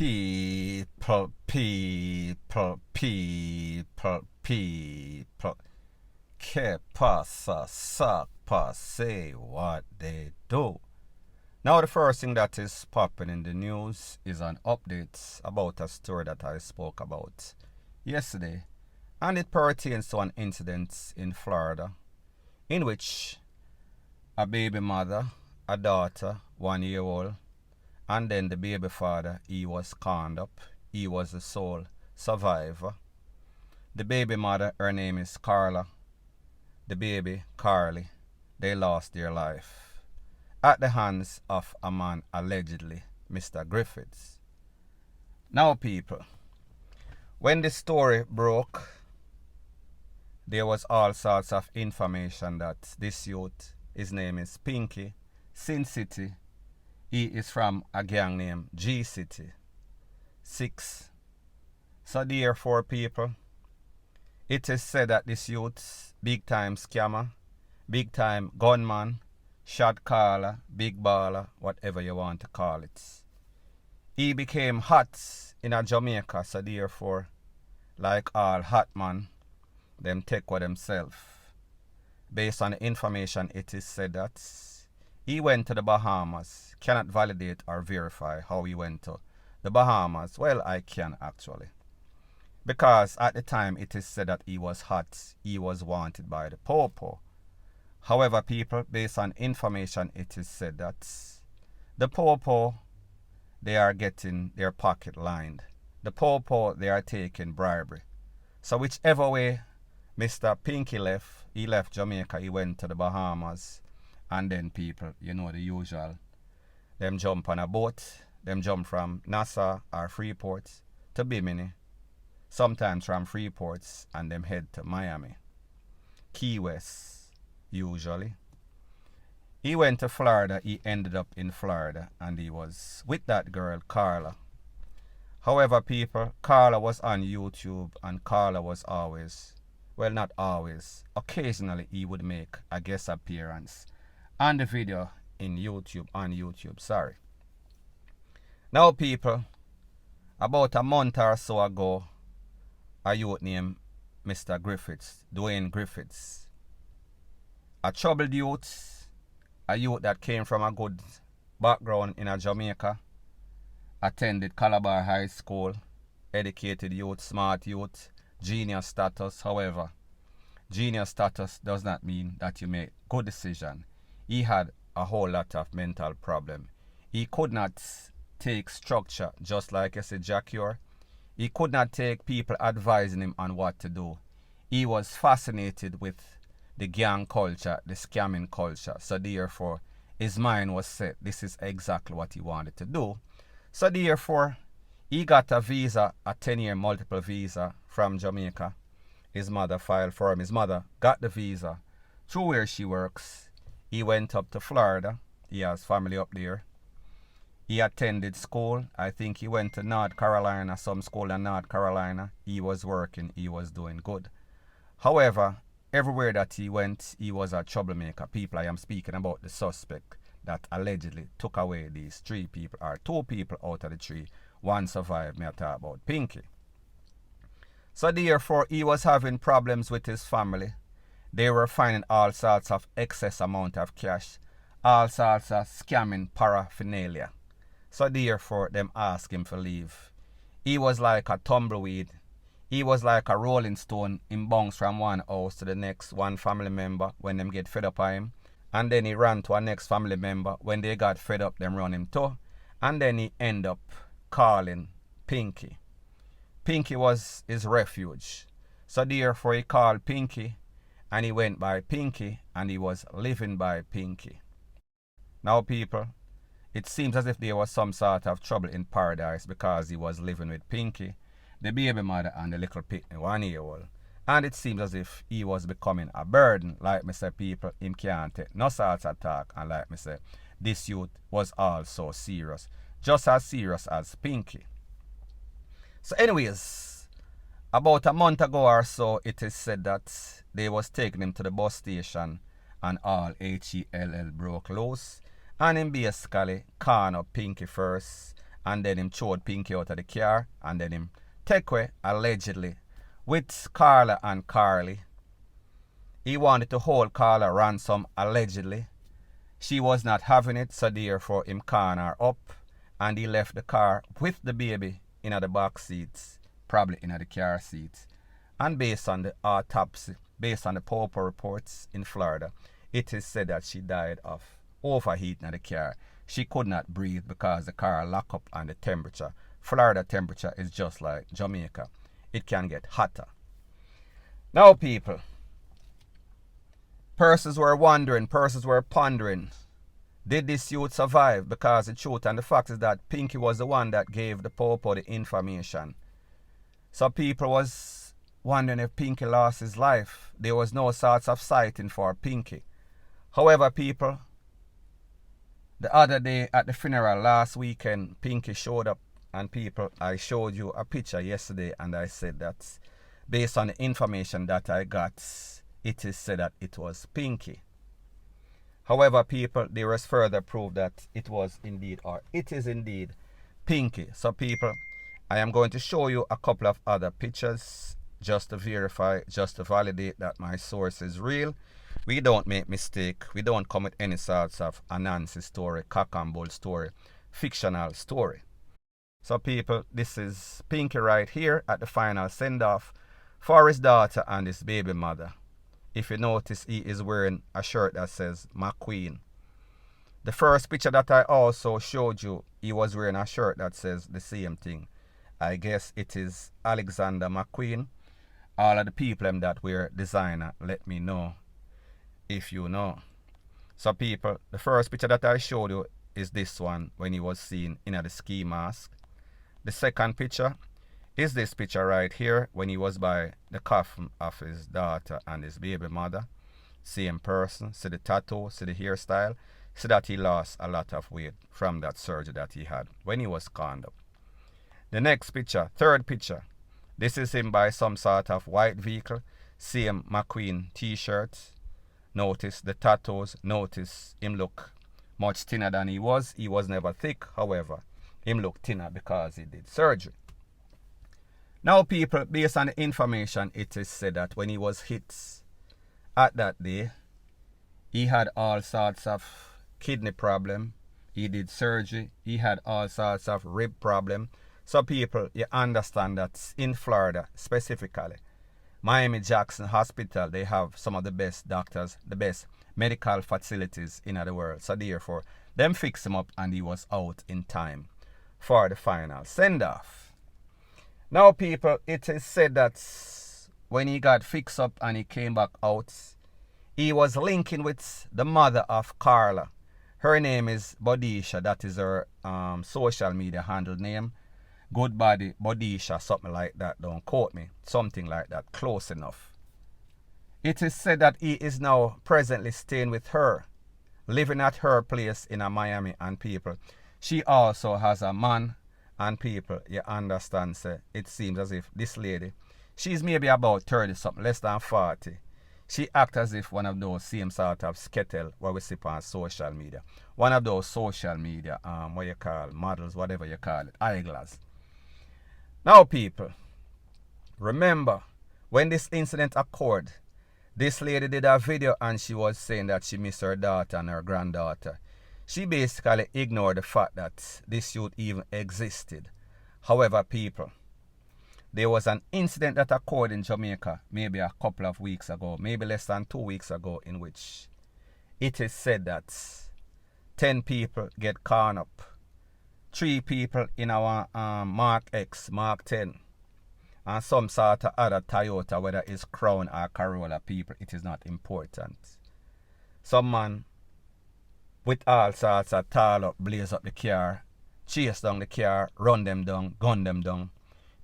People. Que pasa, suck, say what they do. Now the first thing that is popping in the news is an update about a story that I spoke about yesterday. And it pertains to an incident in Florida in which a baby mother, a daughter, 1 year old, and then the baby father, he was conned up. He was the sole survivor. The baby mother, her name is Carla. The baby, Carly, they lost their life at the hands of a man, allegedly Mr. Griffiths. Now people, when this story broke, there was all sorts of information that this youth, his name is Pinky, Sin City, he is from a gang named G City 6. So therefore people, it is said that this youth, big time scammer, big time gunman, shot caller, big baller, whatever you want to call it. He became hot in a Jamaica, so therefore, like all hot man, them take for themselves. Based on the information, it is said that he went to the Bahamas. Cannot validate or verify how he went to the Bahamas. Well, I can actually. Because at the time it is said that he was hot, he was wanted by the Popo. However, people, based on information, it is said that the Popo, they are getting their pocket lined. The Popo, they are taking bribery. So whichever way Mr. Pinky left, he left Jamaica, he went to the Bahamas, and then people, you know the usual. Them jump on a boat, them jump from Nassau or Freeport to Bimini. Sometimes from Freeports, and them head to Miami. Key West, usually. He went to Florida, he ended up in Florida, and he was with that girl, Carla. However, people, Carla was on YouTube, and Carla was always, well, not always, occasionally he would make a guest appearance on the video on YouTube, sorry. Now, people, about a month or so ago, a youth named Mr. Griffiths, Dwayne Griffiths. A troubled youth, a youth that came from a good background in Jamaica, attended Calabar High School, educated youth, smart youth, genius status. However, genius status does not mean that you make good decision. He had a whole lot of mental problem. He could not take structure, just like I said, Jacure. He could not take people advising him on what to do. He was fascinated with the gang culture, the scamming culture. So therefore, his mind was set. This is exactly what he wanted to do. So therefore, he got a visa, a 10-year multiple visa from Jamaica. His mother filed for him. His mother got the visa through where she works. He went up to Florida. He has family up there. He attended school. I think he went to North Carolina, some school in North Carolina. He was working. He was doing good. However, everywhere that he went, he was a troublemaker. People, I am speaking about the suspect that allegedly took away these 3 people, or 2 people out of the 3. 1 survived. Me I talk about Pinky. So therefore, he was having problems with his family. They were finding all sorts of excess amount of cash, all sorts of scamming paraphernalia. So therefore, them asked him to leave. He was like a tumbleweed. He was like a rolling stone. Him bounce from one house to the next, one family member when them get fed up on him. And then he ran to a next family member. When they got fed up, them run him too. And then he end up calling Pinky. Pinky was his refuge. So therefore, he called Pinky. And he went by Pinky. And he was living by Pinky. Now people, it seems as if there was some sort of trouble in paradise because he was living with Pinky, the baby mother, and the little pitney 1 year old. And it seems as if he was becoming a burden. Like me say, people, him can't take no sorts of talk. And like me say, this youth was also serious. Just as serious as Pinky. So anyways, about a month ago or so, it is said that they was taking him to the bus station and all HELL broke loose. And him basically cornered up Pinky first and then him throwed Pinky out of the car, and then him take away, allegedly, with Carla and Carly. He wanted to hold Carla ransom, allegedly. She was not having it, so therefore him calling her up, and he left the car with the baby in the back seats, probably in the car seats. And based on the autopsy, based on the pauper reports in Florida, it is said that she died of overheating the car. She could not breathe because the car locked up and the temperature. Florida temperature is just like Jamaica. It can get hotter. Now, people, persons were wondering, persons were pondering, did this youth survive? Because the truth and the fact is that Pinky was the one that gave the pauper the information. So people was wondering if Pinky lost his life. There was no sorts of sighting for Pinky. However, people, the other day at the funeral last weekend, Pinky showed up, and people, I showed you a picture yesterday, and I said that based on the information that I got, it is said that it was Pinky. However, people, there is further proof that it was indeed, or it is indeed, Pinky. So people, I am going to show you a couple of other pictures just to verify, just to validate that my source is real. We don't make mistake. We don't commit any sorts of Anansi story, cock and bull story, fictional story. So people, this is Pinky right here at the final send-off for his daughter and his baby mother. If you notice, he is wearing a shirt that says McQueen. The first picture that I also showed you, he was wearing a shirt that says the same thing. I guess it is Alexander McQueen. All of the people that wear designer, let me know if you know. So people, the first picture that I showed you is this one when he was seen in the ski mask. The second picture is this picture right here when he was by the coffin of his daughter and his baby mother. Same person. See the tattoo, see the hairstyle. See that he lost a lot of weight from that surgery that he had when he was conned up. The next picture, third picture, this is him by some sort of white vehicle. Same McQueen t-shirt. Notice the tattoos. Notice him look much thinner than he was. He was never thick, however. Him look thinner because he did surgery. Now people, based on the information, it is said that when he was hit at that day, he had all sorts of kidney problem. He did surgery. He had all sorts of rib problem. So people, you understand that in Florida, specifically, Miami Jackson Hospital, they have some of the best doctors, the best medical facilities in the world. So therefore, them fix him up and he was out in time for the final send-off. Now people, it is said that when he got fixed up and he came back out, he was linking with the mother of Carla. Her name is Bodisha, that is her social media handle name. Good Body Bodisha, something like that, don't quote me. Something like that, close enough. It is said that he is now presently staying with her, living at her place in Miami, and people. She also has a man. And people, you understand, say, it seems as if this lady, she's maybe about 30 something, less than 40. She acts as if one of those same sort of skettle what we see on social media. One of those social media, what you call models, whatever you call it, eyeglass. Now people, remember, when this incident occurred, this lady did a video and she was saying that she missed her daughter and her granddaughter. She basically ignored the fact that this youth even existed. However, people, there was an incident that occurred in Jamaica maybe a couple of weeks ago, maybe less than 2 weeks ago, in which it is said that 10 people get caught up. 3 people in our Mark X, Mark 10, and some sort of other Toyota, whether it's Crown or Corolla, people, it is not important. Some man with all sorts of tall up, blaze up the car, chase down the car, run them down, gun them down.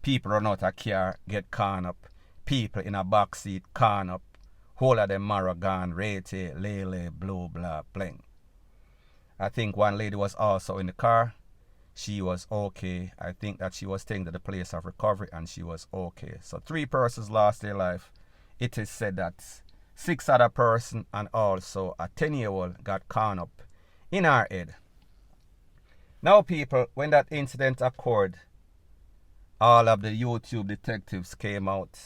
People run out of car, get caught up. People in a back seat, caught up. Whole of them marrow gone, rate, lele, blue, blah, bling. I think one lady was also in the car. She was okay. I think that she was taken to the place of recovery and she was okay. So 3 persons lost their life. It is said that 6 other persons and also a 10-year-old got caught up in our head. Now, people, when that incident occurred, all of the YouTube detectives came out.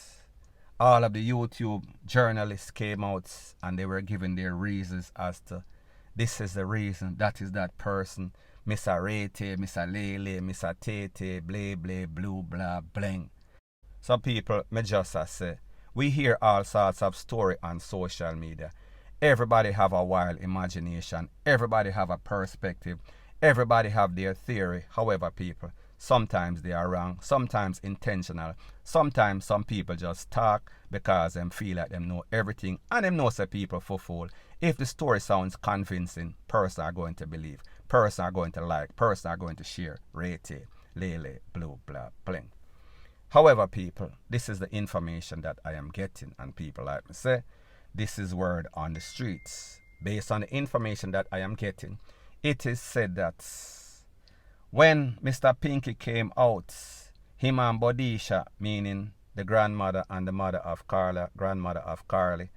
All of the YouTube journalists came out and they were giving their reasons as to this is the reason, that is that person, Mr. Rete, Mr. Lele, Mr. Tete, blah, blah, blue, blah, bling. Some people may just say, we hear all sorts of story on social media. Everybody have a wild imagination. Everybody have a perspective. Everybody have their theory. However, people, sometimes they are wrong, sometimes intentional. Sometimes some people just talk because them feel like them know everything and them know say people for fool. If the story sounds convincing, person are going to believe, person are going to like, person are going to share, rate, lele, blue, blah, bling. However, people, this is the information that I am getting, and people like me say, this is word on the streets. Based on the information that I am getting, it is said that when Mr. Pinky came out, him and Bodisha, meaning the grandmother and the mother of Carla, grandmother of Carly,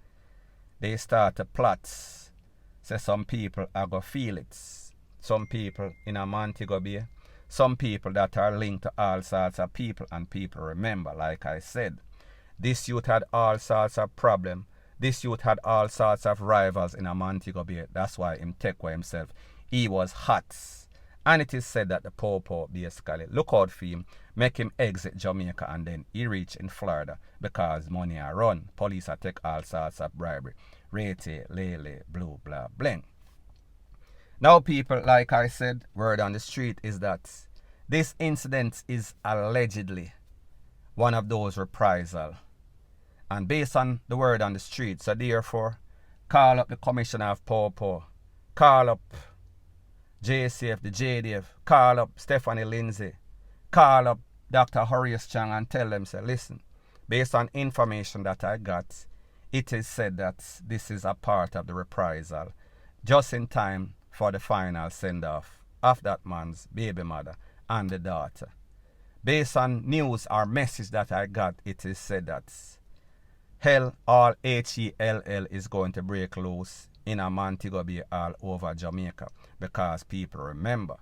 they start to plot. Say some people are going to feel it. Some people in a Montego Bay, some people that are linked to all sorts of people, and people remember, like I said, this youth had all sorts of problems. This youth had all sorts of rivals in a Montego Bay. That's why him take away himself. He was hot. And it is said that the Popo basically look out for him, make him exit Jamaica, and then he reach in Florida because money are run. Police are take all sorts of bribery. Rete, lele, blue, blah, bling. Now, people, like I said, word on the street is that this incident is allegedly one of those reprisal. And based on the word on the street, so therefore, call up the commissioner of Popo, call up JCF, the JDF, call up Stephanie Lindsay, call up Dr. Horace Chang and tell them, say, listen, based on information that I got, it is said that this is a part of the reprisal, just in time for the final send-off of that man's baby mother and the daughter. Based on news or message that I got, it is said that hell, all HELL is going to break loose in a Montego Bay all over Jamaica, because people remember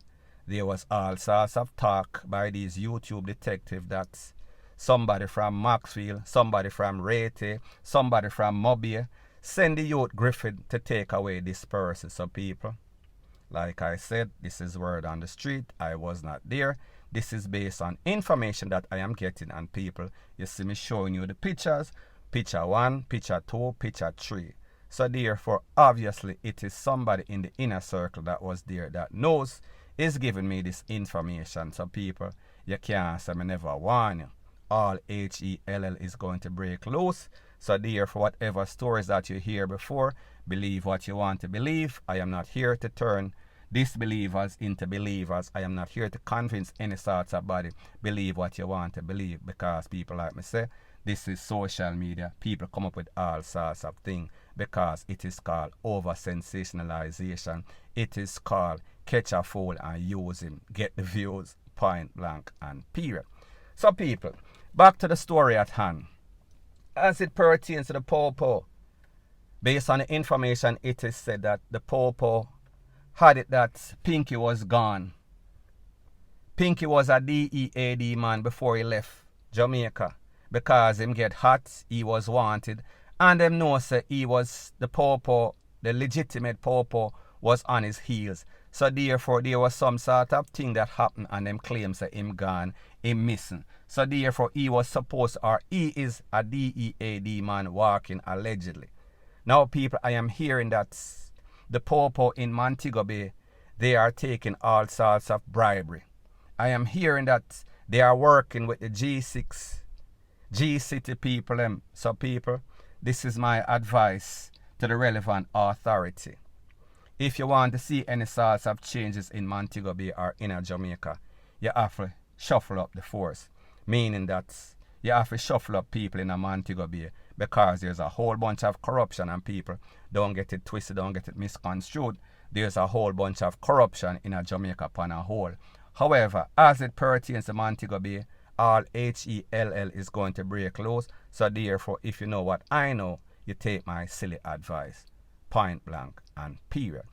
there was all sorts of talk by these YouTube detectives that somebody from Maxfield, somebody from Rete, somebody from Mobay send the youth Griffin to take away this person. So people, like I said, this is word on the street. I was not there. This is based on information that I am getting, and people, you see me showing you the pictures. Picture 1, picture 2, picture 3. So therefore, obviously, it is somebody in the inner circle that was there that knows, is giving me this information. So people, you can't say me never warn you. All HELL is going to break loose. So therefore, whatever stories that you hear before, believe what you want to believe. I am not here to turn disbelievers into believers. I am not here to convince any sorts of body. Believe what you want to believe, because people like me say, this is social media. People come up with all sorts of things because it is called over-sensationalization. It is called catch a fool and use him. Get the views, point blank and period. So people, back to the story at hand. As it pertains to the Popo, based on the information, it is said that the Popo had it that Pinky was gone. Pinky was a DEAD man before he left Jamaica, because him get hot, he was wanted, and them know say he was the Popo, the legitimate Popo was on his heels. So therefore there was some sort of thing that happened, and them claims that him gone, him missing. So therefore he was supposed, or he is a DEAD man walking allegedly. Now people, I am hearing that the Popo in Montego Bay, they are taking all sorts of bribery. I am hearing that they are working with the G6, G-City people. So people, this is my advice to the relevant authority. If you want to see any sorts of changes in Montego Bay or in Jamaica, you have to shuffle up the force. Meaning that you have to shuffle up people in Montego Bay, because there's a whole bunch of corruption, and people don't get it twisted, don't get it misconstrued. There's a whole bunch of corruption in Jamaica upon a whole. However, as it pertains to Montego Bay, all HELL is going to break loose. So therefore, if you know what I know, you take my silly advice. Point blank and period.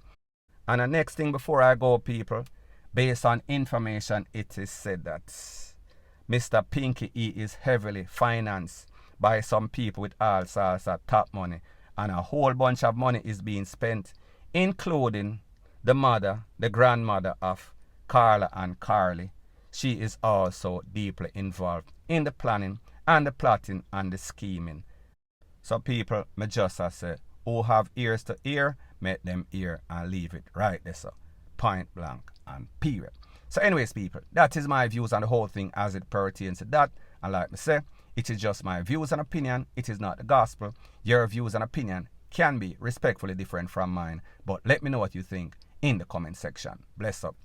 And the next thing before I go, people, Based on information, it is said that Mr. Pinky E is heavily financed by some people with all sorts of top money, and a whole bunch of money is being spent, including the mother, the grandmother of Carla and Carly. She is also deeply involved in the planning and the plotting and the scheming. So people, me just say, who have ears to hear, make them hear and leave it right there, so point blank and period. So anyways, people, that is my views on the whole thing as it pertains to that. And like me say, it is just my views and opinion. It is not the gospel. Your views and opinion can be respectfully different from mine. But let me know what you think in the comment section. Bless up.